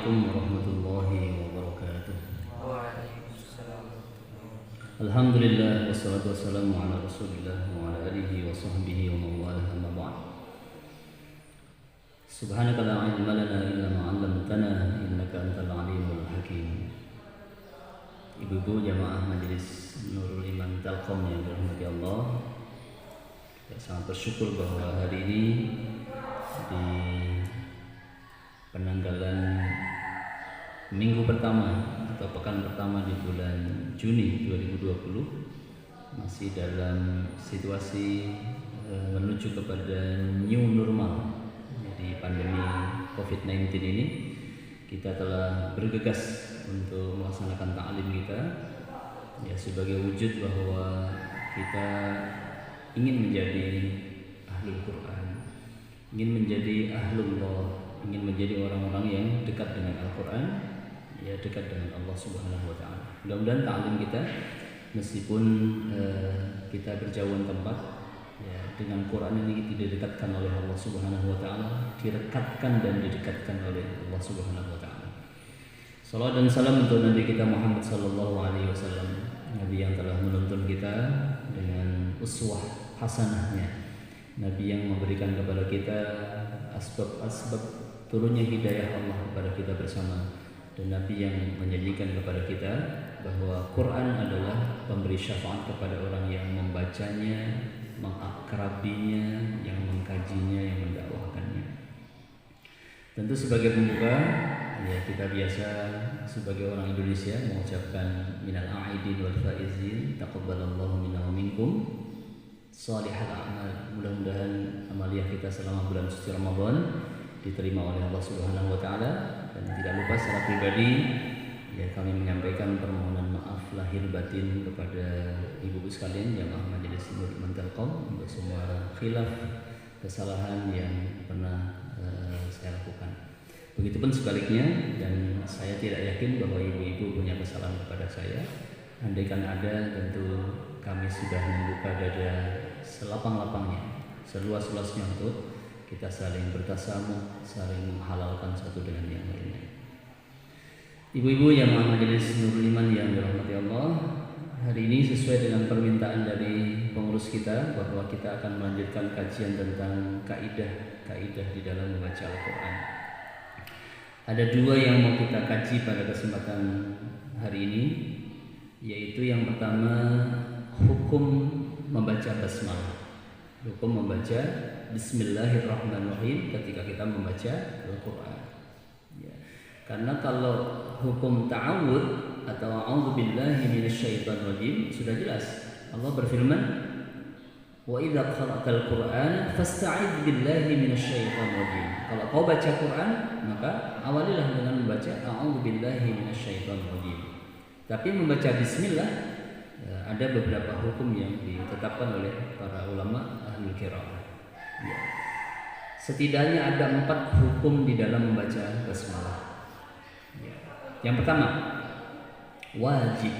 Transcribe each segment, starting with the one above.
Assalamualaikum warahmatullahi wabarakatuh. Alhamdulillah wassalatu wassalamu ala Rasulillah wa ala alihi wa sahbihi wa mawalah amma ba'd. Subhanaka la ilma lana illa ma 'allamtana innaka antal alimul hakim. Ibu-ibu jamaah majelis Nurul Iman Telkom yang dirahmati Allah, kita sangat bersyukur bahwa hari ini di penanggalan minggu pertama atau pekan pertama di bulan Juni 2020 masih dalam situasi menuju kepada new normal. Jadi pandemi COVID-19 ini kita telah bergegas untuk melaksanakan ta'lim kita ya sebagai wujud bahwa kita ingin menjadi ahlul Quran, ingin menjadi ahlullah, ingin menjadi orang-orang yang dekat dengan Al-Quran, ya dekat dengan Allah Subhanahu Wa Taala. Mudah-mudahan ta'lim kita meskipun kita berjauhan tempat, ya dengan Quran ini didekatkan oleh Allah Subhanahu Wa Taala, direkatkan dan didekatkan oleh Allah Subhanahu Wa Taala. Salawat dan salam untuk Nabi kita Muhammad Sallallahu Alaihi Wasallam, Nabi yang telah menuntun kita dengan uswah hasanahnya, Nabi yang memberikan kepada kita asbab-asbab turunnya hidayah Allah kepada kita bersama, dan Nabi yang menjanjikan kepada kita bahwa Quran adalah pemberi syafaat kepada orang yang membacanya, mengakrabinya, yang mengkajinya, yang mendakwahkannya. Tentu sebagai pembuka, ya kita biasa sebagai orang Indonesia mengucapkan minal a'idin wal faizin taqabbalallahu minna wa minkum shalihal a'mal. Mudah-mudahan amaliyah kita selama bulan suci Ramadan diterima oleh Allah Subhanahu Wa Taala, dan tidak lupa secara pribadi ya kami menyampaikan permohonan maaf lahir batin kepada ibu-ibu sekalian jamaah majelis Nurul Iman Telkom untuk semua khilaf, kesalahan yang pernah saya lakukan. Begitupun sebaliknya, dan saya tidak yakin bahwa ibu-ibu punya kesalahan kepada saya. Andaikan ada, tentu kami sudah membuka dada selapang-lapangnya, seluas-luasnya untuk kita saling bertasamuh, saling menghalalkan satu dengan yang lainnya. Ibu-ibu yang majelis Nurul Iman yang dirahmati Allah, hari ini sesuai dengan permintaan dari pengurus kita bahwa kita akan melanjutkan kajian tentang kaidah di dalam membaca Al-Quran. Ada dua yang mau kita kaji pada kesempatan hari ini, yaitu yang pertama hukum membaca basmalah, hukum membaca Bismillahirrahmanirrahim ketika kita membaca Al-Quran ya. Karena kalau hukum ta'awud atau a'udzubillahi minasyaitonirrajim sudah jelas. Allah berfirman, wa idza qara'tal Qur'an fasta'idz billahi minasyaitonirrajim. Kalau kau baca Quran, maka awalilah dengan membaca a'udzubillahi minasyaitonirrajim. Tapi membaca bismillah ada beberapa hukum yang ditetapkan oleh para ulama ahli qiraah. Ya. Setidaknya ada 4 hukum di dalam membaca basmalah. Ya. Yang pertama, wajib.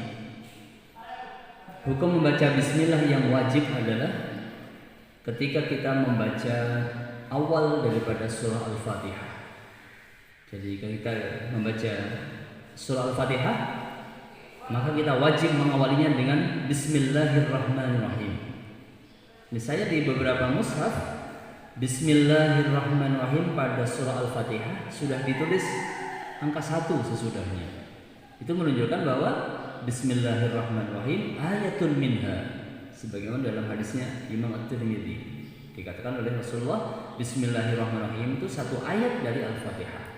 Hukum membaca bismillah yang wajib adalah ketika kita membaca awal daripada surah Al-Fatihah. Jadi kalau kita membaca surah Al-Fatihah, maka kita wajib mengawalinya dengan Bismillahirrahmanirrahim. Misalnya di beberapa mushaf Bismillahirrahmanirrahim pada surah Al-Fatihah sudah ditulis angka 1 sesudahnya. Itu menunjukkan bahwa Bismillahirrahmanirrahim ayatun minha, sebagaimana dalam hadisnya Imam At-Tirmidzi dikatakan oleh Rasulullah, Bismillahirrahmanirrahim itu satu ayat dari Al-Fatihah.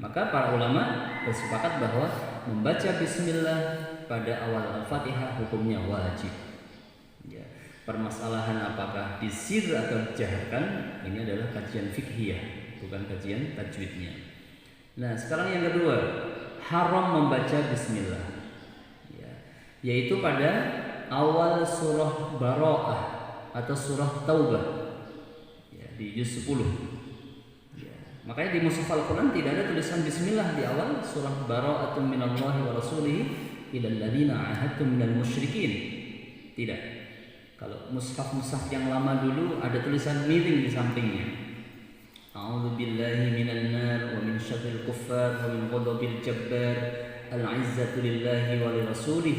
Maka para ulama bersepakat bahwa membaca bismillah pada awal Al-Fatihah hukumnya wajib. Ya. Permasalahan apakah disir atau dijaharkan, ini adalah kajian fiqhiyah, bukan kajian tajwidnya. Nah, sekarang yang kedua, haram membaca bismillah, ya, yaitu pada awal surah Bara'ah atau surah Taubah, ya, di juz 10. Ya. Makanya di mushaf Al-Quran tidak ada tulisan bismillah di awal surah Bara'atun minallahi wa rasulihi ilal ladzina ahadtum minal musyrikin. Tidak. Kalau mushaf-mushaf yang lama dulu ada tulisan miring di sampingnya. A'udzu billahi minan nar wa min syarril kuffar wa min ghadabil jabbar. Al-izzatu lillahi wa lirasulih.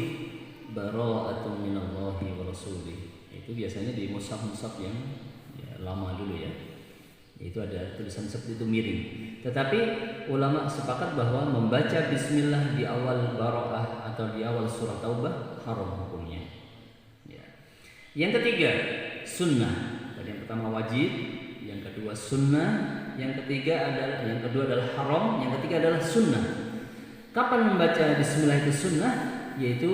Bara'atun minallahi wa rasulih. Itu biasanya di mushaf-mushaf yang ya, lama dulu ya. Itu ada tulisan seperti itu miring. Tetapi ulama sepakat bahwa membaca bismillah di awal Bara'ah atau di awal surah Taubah haram hukumnya. Ya. Yang ketiga, sunnah. Tadi yang pertama wajib, yang kedua sunnah, yang kedua adalah haram, yang ketiga adalah sunnah. Kapan membaca bismillah itu sunnah? Yaitu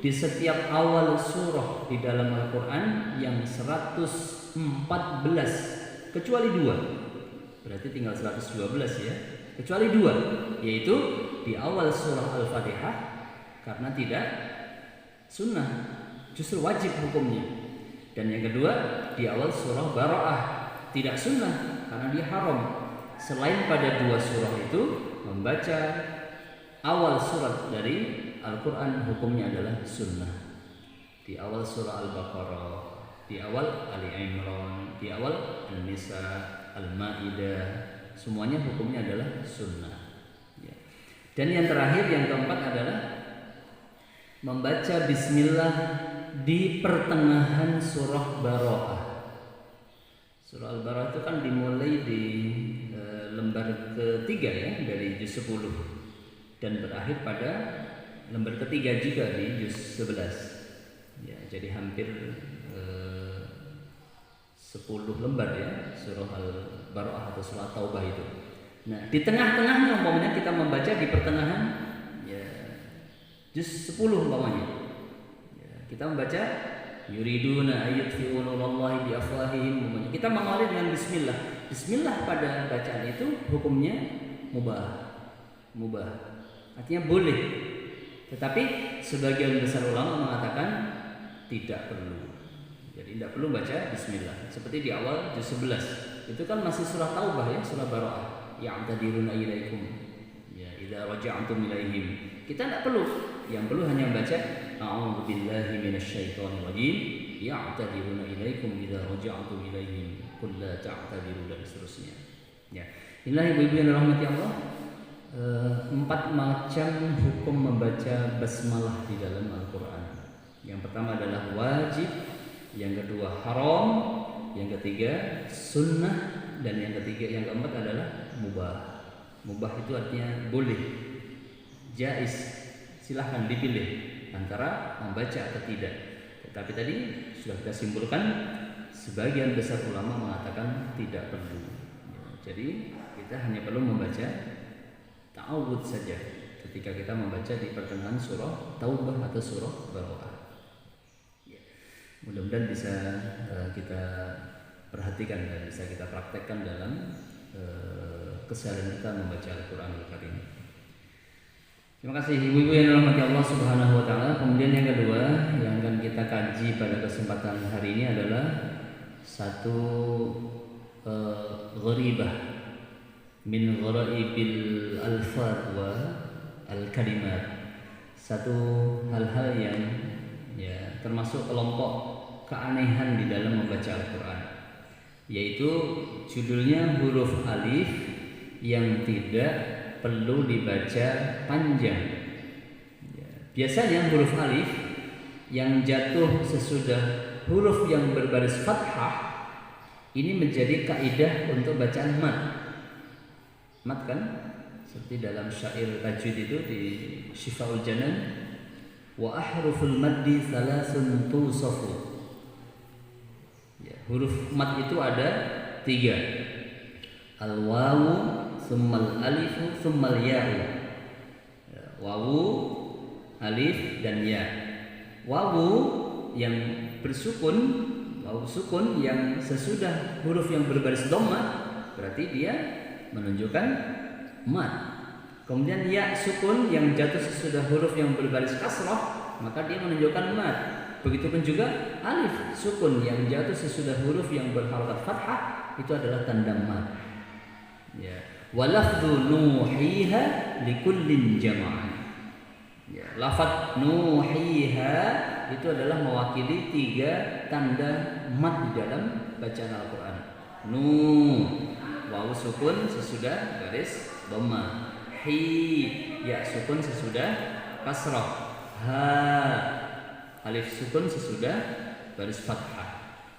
di setiap awal surah di dalam Al-Quran yang 114, kecuali 2, berarti tinggal 112 ya, kecuali 2, yaitu di awal surah Al-Fatihah karena tidak sunnah, justru wajib hukumnya. Dan yang kedua di awal surah Bara'ah tidak sunnah karena dia haram. Selain pada 2 surah itu, membaca awal surat dari Al-Quran hukumnya adalah sunnah. Di awal surah Al-Baqarah, di awal Ali Imran, di awal An-Nisa, Al-Ma'idah, semuanya hukumnya adalah sunnah ya. Dan yang terakhir, yang keempat adalah membaca bismillah di pertengahan surah Bara'ah. Surah Al-Bara'ah itu kan dimulai di lembar ketiga ya, dari juz 10 dan berakhir pada lembar ketiga juga di juz 11 ya, jadi hampir 10 lembar ya surah Al-Bara'ah atau surah Taubah itu. Nah, di tengah-tengahnya umpamanya kita membaca di pertengahan ya juz 10 umpamanya ya, kita membaca yuriduna ayyutfi'u nurallahi biafwahihim umpamanya, kita mengawali dengan bismillah. Bismillah pada bacaan itu hukumnya mubah, artinya boleh. Tetapi sebagian besar ulama mengatakan tidak perlu. Jadi tidak perlu baca bismillah. Seperti di awal juz 11. Itu kan masih surah Taubah ya, surah Bara'ah. Ya'tadiruna ilaikum. Ya, idza raja'tum ilaihim. Kita tidak perlu. Yang perlu hanya baca a'udzu billahi minasyaitonir rajim. Ya'tadiruna ilaikum idza raja'tum ilaihim. Qul la ta'tadiru dan seterusnya. Ya. Inilah ibu-ibu yang dirahmati Allah. 4 macam hukum membaca basmalah di dalam Al-Quran. Yang pertama adalah wajib, yang kedua haram, yang ketiga sunnah, dan yang keempat adalah mubah. Mubah itu artinya boleh, jaiz, silahkan dipilih antara membaca atau tidak. Tetapi tadi sudah kita simpulkan, sebagian besar ulama mengatakan tidak perlu. Jadi kita hanya perlu membaca ta'awudz saja ketika kita membaca di pertengahan surah Taubah atau surah Bara'ah. Ya. Mudah-mudahan bisa kita perhatikan dan bisa kita praktekkan dalam keseharian kita membaca Al-Quranul Karim. Terima kasih ibu-ibu yang dirahmati Allah Subhanahu wa taala. Kemudian yang kedua yang akan kita kaji pada kesempatan hari ini adalah satu gharibah min gharaibil alfaz wa al-kalimat. Satu hal-hal yang ya termasuk kelompok keanehan di dalam membaca Al-Quran, yaitu judulnya huruf alif yang tidak perlu dibaca panjang ya. Biasanya huruf alif yang jatuh sesudah huruf yang berbaris fathah ini menjadi kaidah untuk bacaan mat. Mat kan seperti dalam syair tajwid itu di Syifaul Janan, wa ahruful maddi thalathun tusafu ya, huruf mat itu ada 3, al-wawu thummal alifu thummal ya'u ya, wawu, alif dan ya. Wawu yang bersukun, wawu sukun yang sesudah huruf yang berbaris dhammah berarti dia menunjukkan mat. Kemudian ya sukun yang jatuh sesudah huruf yang berbaris kasrah maka dia menunjukkan mat. Begitupun juga alif sukun yang jatuh sesudah huruf yang berharokat fathah itu adalah tanda mat. Ya. Walafdhu nuhiha likullin jama'ah. Ya. Lafadz nuhiha itu adalah mewakili 3 tanda mat di dalam bacaan Al-Quran. wawu sukun sesudah garis dhamma. Hi, ya sukun sesudah kasrah. Ha, alif sukun sesudah garis fathah.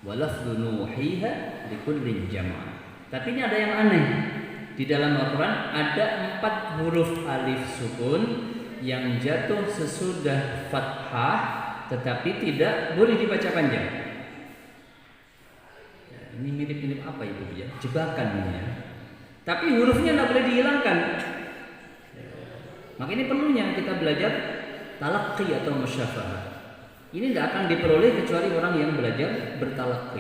Walafdhu nuhiha likullin jam'an. Tapi ini ada yang aneh. Di dalam Al-Quran ada 4 huruf alif sukun yang jatuh sesudah fathah, tetapi tidak boleh dibaca panjang. Ya, ini mirip-mirip apa itu ya? Jebakan ini ya. Tapi hurufnya tidak boleh dihilangkan. Ya. Maka ini perlunya kita belajar talaqi atau musyafahah. Ini tidak akan diperoleh kecuali orang yang belajar bertalaqi.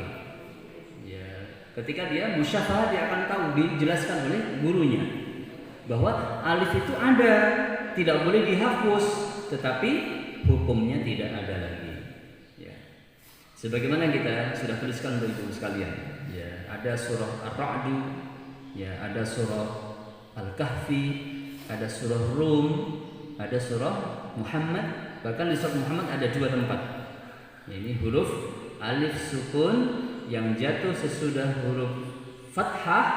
Ya. Ketika dia musyafahah, dia akan tahu, dijelaskan oleh gurunya bahwa alif itu ada, tidak boleh dihapus, tetapi hukumnya tidak ada lagi. Ya. Sebagaimana kita sudah tuliskan untuk ibu sekalian, ya, ada surah Ar-Ra'd, ya, ada surah Al-Kahfi, ada surah Rum, ada surah Muhammad. Bahkan di surah Muhammad ada 2 tempat. Ya, ini huruf alif sukun yang jatuh sesudah huruf fathah,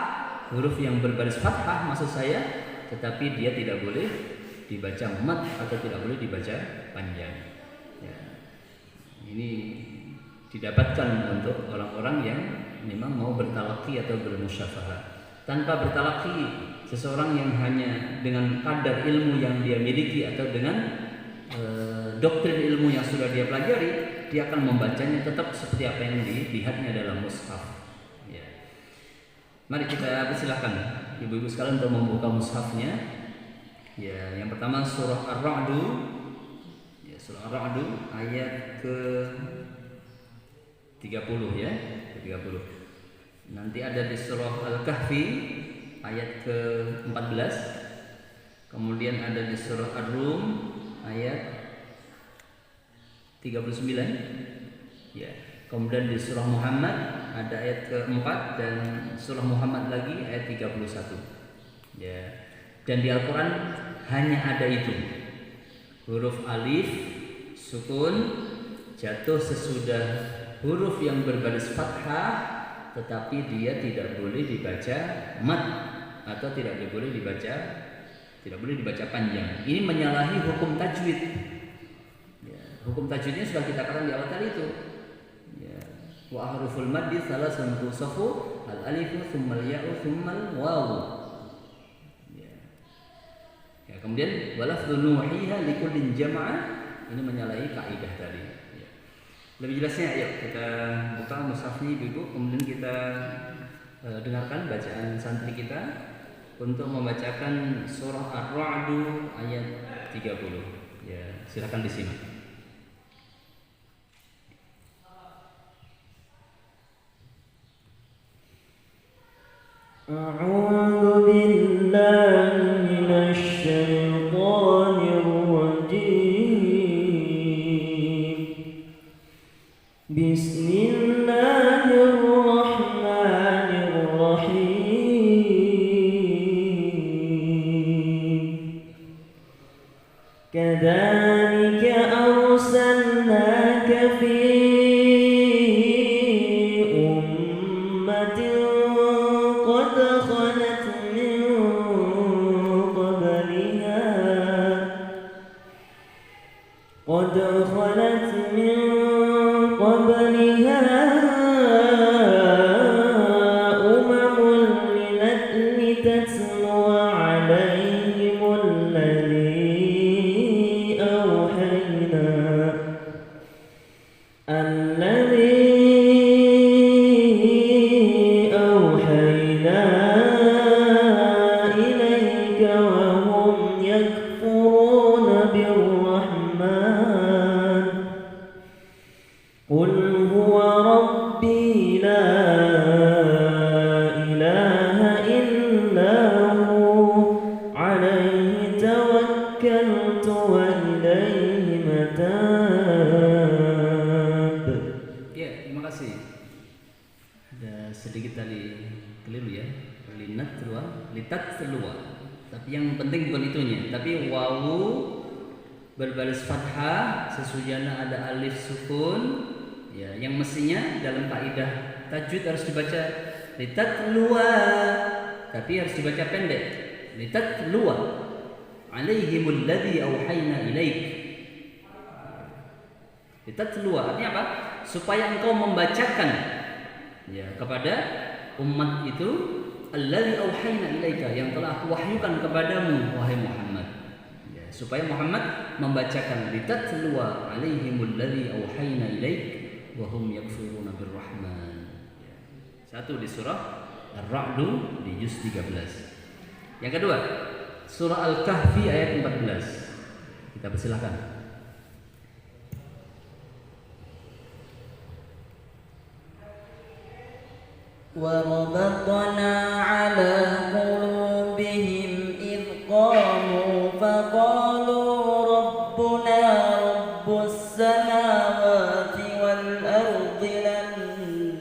huruf yang berbaris fathah maksud saya, tetapi dia tidak boleh dibaca mat atau tidak boleh dibaca panjang. Ya. Ini didapatkan untuk orang-orang yang memang mau bertalaqi atau bermusyafahah. Tanpa bertalaqi, seseorang yang hanya dengan kadar ilmu yang dia miliki atau dengan doktrin ilmu yang sudah dia pelajari, dia akan membacanya tetap seperti apa yang dilihatnya dalam mushaf. Ya. Mari kita persilahkan ibu-ibu sekalian untuk membuka mushafnya. Ya, yang pertama surah Ar-Ra'd. Ya, surah Ar-Ra'd ayat ke 30 ya, ke 30. Nanti ada di surah Al-Kahfi ayat ke 14. Kemudian ada di surah Ar-Rum ayat 39. Ya. Kemudian di surah Muhammad ada ayat ke-4 dan surah Muhammad lagi ayat 31. Ya. Dan di Al-Quran hanya ada itu, huruf alif sukun jatuh sesudah huruf yang berbaris fathah, tetapi dia tidak boleh dibaca mat atau tidak boleh dibaca panjang. Ini menyalahi hukum tajwid. Ya, hukum tajwidnya sudah kita katakan di awal tadi itu. Ya, wa haruful maddi salasun tusafu al alifu tsummal ya'u tsummal wawu. Ya, kemudian walafdhu nuhiha likullin jam'ah, ini menyalahi kaidah tadi. Ya. Lebih jelasnya ayo kita buka mushafnya ibu-ibu, kemudian kita dengarkan bacaan santri kita untuk membacakan surah Ar-Ra'd ayat 30. Ya, silakan disimak. A'udzu billahi minasy syaithanir rajim. Bismillahirrahmanirrahim. Kadzalika arsalnaka fi sedikit tadi keliru ya, litat telua. Tapi yang penting bukan itunya, tapi wawu berbaris fathah sesudahnya ada alif sukun, ya, yang mestinya dalam kaidah tajwid harus dibaca litat telua, tapi harus dibaca pendek. Litatluwa alaihimul ladzi auhayna ilaik. Litatluwa artinya apa? Supaya engkau membacakan ya kepada umat itu alladzi auhayna ilaika, yang telah aku wahyukan kepadamu wahai Muhammad. Ya, supaya Muhammad membacakan litatluwa alaihimul ladzi auhayna ilaik wa hum yakfuruna birrahman. Ya. Satu di surah Ar-Ra'd di juz 13. Yang kedua, surah Al-Kahfi ayat 14. Kita persilahkan. وربطنا على قلوبهم إذ قاموا فقالوا ربنا رب السماوات والأرض لن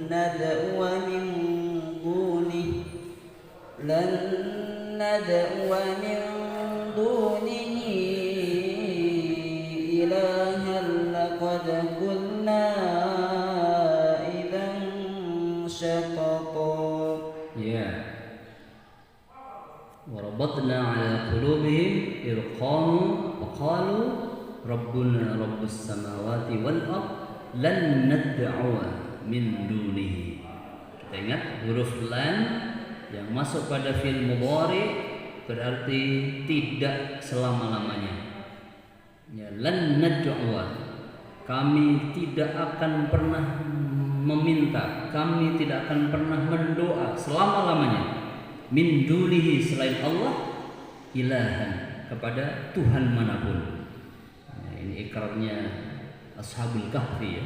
ندعو من دونه إلها لقد قلنا إذا شططا. Ya. Warabatna ala qulubihim idh qamu wa qalu rabbuna rabbus samawati wal ard lan nad'u min dunihi. Kita ingat huruf lan yang masuk pada fi'il mudhari berarti tidak selama-lamanya. Ya, lan nad'u, kami tidak akan pernah meminta, kami tidak akan pernah mendoa selama-lamanya min dunihi, selain Allah, ilahan, kepada Tuhan manapun. Ya, ini ikrarnya Ashabul Kahfi ya.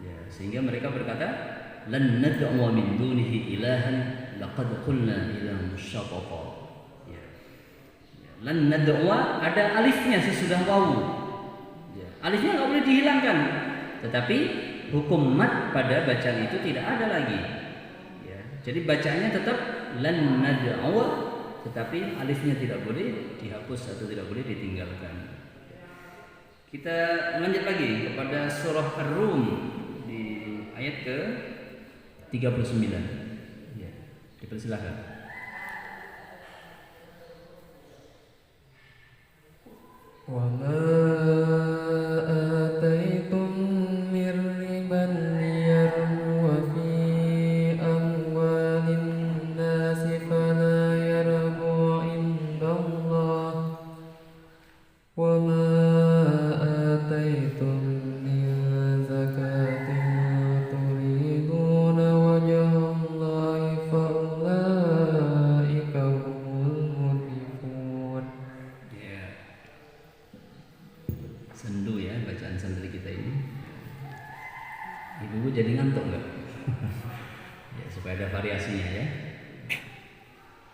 Ya, sehingga mereka berkata lan nad'u min dunihi ilahan laqad qulna idzan syatata. Ya. Lan nad'u ada alifnya sesudah wawu. Ya. Alifnya enggak boleh dihilangkan. Tetapi hukum mad pada bacaan itu tidak ada lagi. Ya. Jadi bacaannya tetap lan nad'u, tetapi alifnya tidak boleh dihapus atau tidak boleh ditinggalkan. Kita lanjut lagi kepada surah Ar-Rum di ayat ke 39. Ya, dipersilakan. Wa ma ataitum mir riban liyarbu fi amwalin nasi fala yarbu indallah wa ma ataitum min zakatin turiduna wajhallahi fa ulaika humul mudhifun. Sendu ya bacaan santri kita ini. Ibu jadi ngantuk nggak? Ya, supaya ada variasinya ya.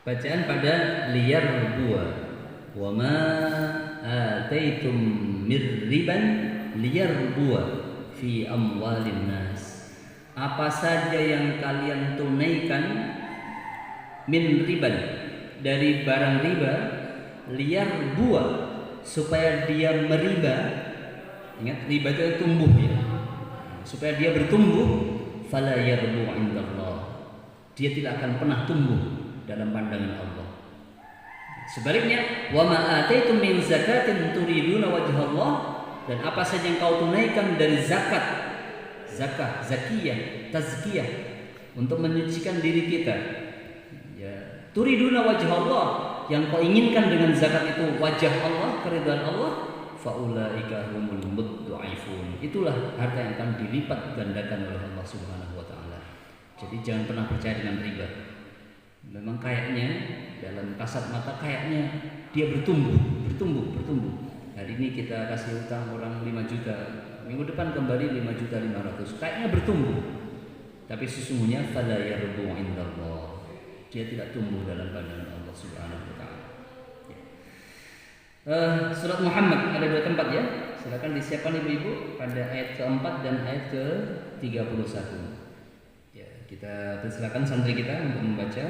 Bacaan pada liyar buah. Wa ma ataitum mir riban liyar buah fi amwalin nas. Apa saja yang kalian tunaikan min riban, dari barang riba, liyar buah, supaya dia meriba. Ingat riba itu tumbuh ya. Supaya dia bertumbuh, fala yarbu indallah. Dia tidak akan pernah tumbuh dalam pandangan Allah. Sebaliknya, wa ma ataitum min zakatin turiduna wajhallah, dan apa saja yang kau tunaikan dari zakat, zakah, zakiyah, tazkiyah, untuk menyucikan diri kita. Ya, turiduna wajhallah, yang kau inginkan dengan zakat itu wajah Allah, keridhaan Allah, faulaika humul mudhaifun. Itulah harta yang akan dilipat gandakan oleh Allah Subhanahu wa taala. Jadi jangan pernah percaya dengan riba. Memang kayaknya dalam kasat mata kayaknya dia bertumbuh. Hari ini kita kasih utang orang 5 juta, minggu depan kembali 5.500.000. Kayaknya bertumbuh. Tapi sesungguhnya fala yarbu indallah. Dia tidak tumbuh dalam pandangan Allah Subhanahu wa taala. Surat Muhammad ada 2 tempat ya. Silakan disiapkan ibu-ibu pada ayat keempat dan ayat ke-31. Ya, kita persilakan santri kita untuk membaca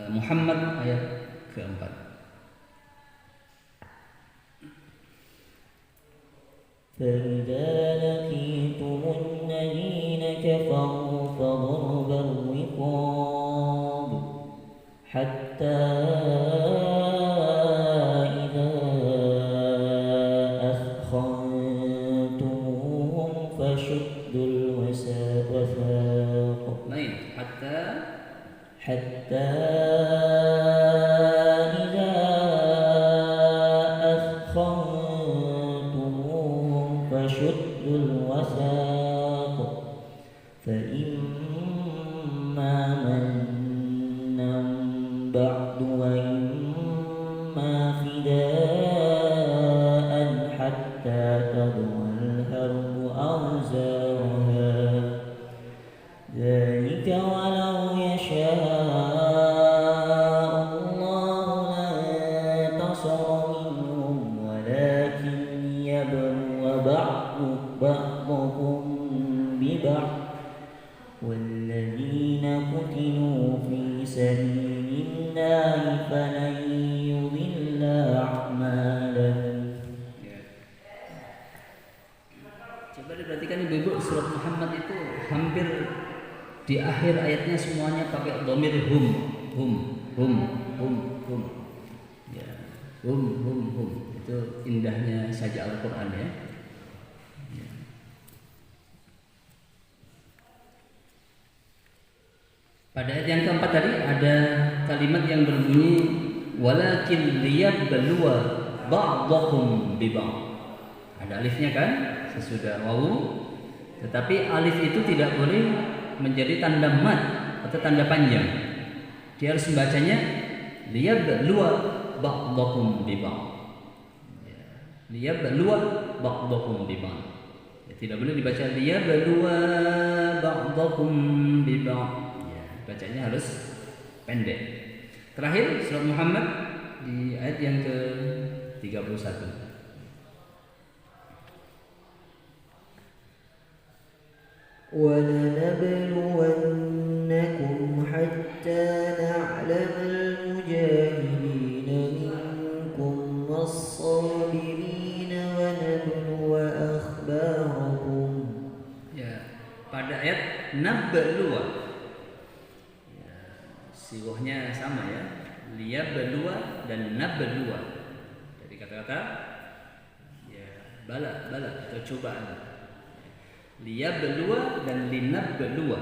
Muhammad ayat keempat. فإذا لقيتم الذين كفروا فضرب الرقاب حتى إذا أثخنتموهم فشدوا الوثاق حتى إذا أثخنتموهم فشدوا الوثاق فإما منا بعد وإما فداء حتى تضع الحرب أوزارها ذلك ولو يشاء الله لانتصر منهم ولكن ليبلو بعضكم ببعض والذين قتلوا في سبيل الله فلن يضل أعمالهم. Coba diperhatikan ibu-ibu, surat Muhammad itu hampir di akhir ayatnya semuanya pakai dhamir hum. Ya, hum. Itu indahnya saja Al-Qur'an ya. Pada ayat yang keempat tadi ada kalimat yang berbunyi walakin liyabluwa ba'dakum bi ba'd. Ada alifnya kan sesudah wawu, tetapi alif itu tidak boleh menjadi tanda mad atau tanda panjang. Dia harus membacanya liyabluwa ba'dakum bi ba'd. Liyabluwa ba'dakum bi ba'd. Tidak boleh dibaca liyabluwa ba'dakum bi ba'd. Bacanya harus pendek. Terakhir surat Muhammad di ayat yang ke-31. وَلَنَبْلُوَنَّكُمْ حَتَّى نَعْلَمَ الْمُجَاهِدِينَ مِنكُمْ وَالصَّابِرِينَ وَنَبْلُوَ أَخْبَارَكُمْ. Ya, pada ayat nabluwa siwahnya sama ya, liyabluwa dan nabluwa dari kata-kata ya bala atau cobaan. Liyabluwa dan linabluwa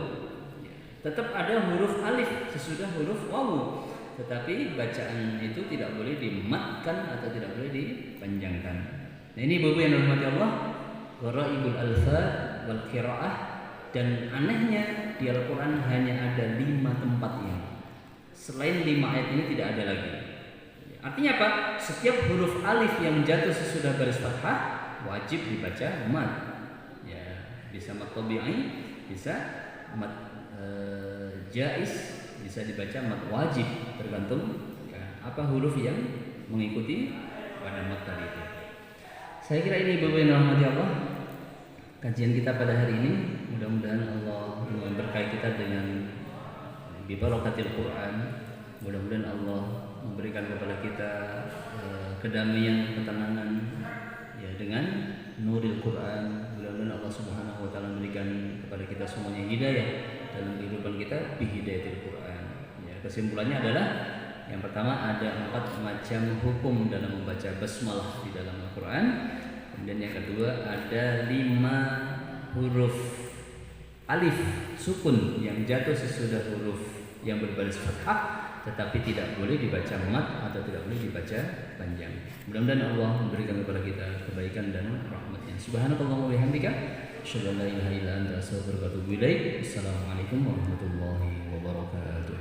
ya, tetap ada huruf alif sesudah huruf wawu, tetapi bacaan itu tidak boleh dimatkan atau tidak boleh dipanjangkan. Nah ini ibu-ibu yang dirahmati Allah, gharaibul alfaz wal qiraah, dan anehnya di Al-Qur'an hanya ada 5 tempatnya. Selain 5 ayat ini tidak ada lagi. Artinya apa? Setiap huruf alif yang jatuh sesudah baris fathah wajib dibaca mad. Ya, bisa mad tabi'i, bisa mad jaiz, bisa dibaca mad wajib, tergantung ya, apa huruf yang mengikuti pada mad tadi itu. Saya kira ini ibu-ibu yang dirahmati Allah, kajian kita pada hari ini. Mudah-mudahan Allah memberkahi kita dengan bibarakatil Quran. Mudah-mudahan Allah memberikan kepada kita kedamaian, ketenangan ya dengan nuril Quran. Mudah-mudahan Allah Subhanahu wa taala memberikan kepada kita semuanya hidayah dalam kehidupan kita bi hidayatil Quran. Ya, kesimpulannya adalah yang pertama ada 4 macam hukum dalam membaca basmalah di dalam Al-Quran. Kemudian yang kedua ada 5 huruf alif sukun yang jatuh sesudah huruf yang berbaris fathah, tetapi tidak boleh dibaca mad atau tidak boleh dibaca panjang. Mudah-mudahan Allah memberikan kepada kita kebaikan dan rahmatnya. Subhanakallahumma wa bihamdika, asyhadu an la ilaha illa anta, astaghfiruka wa atubu ilaik. Assalamualaikum warahmatullahi wabarakatuh.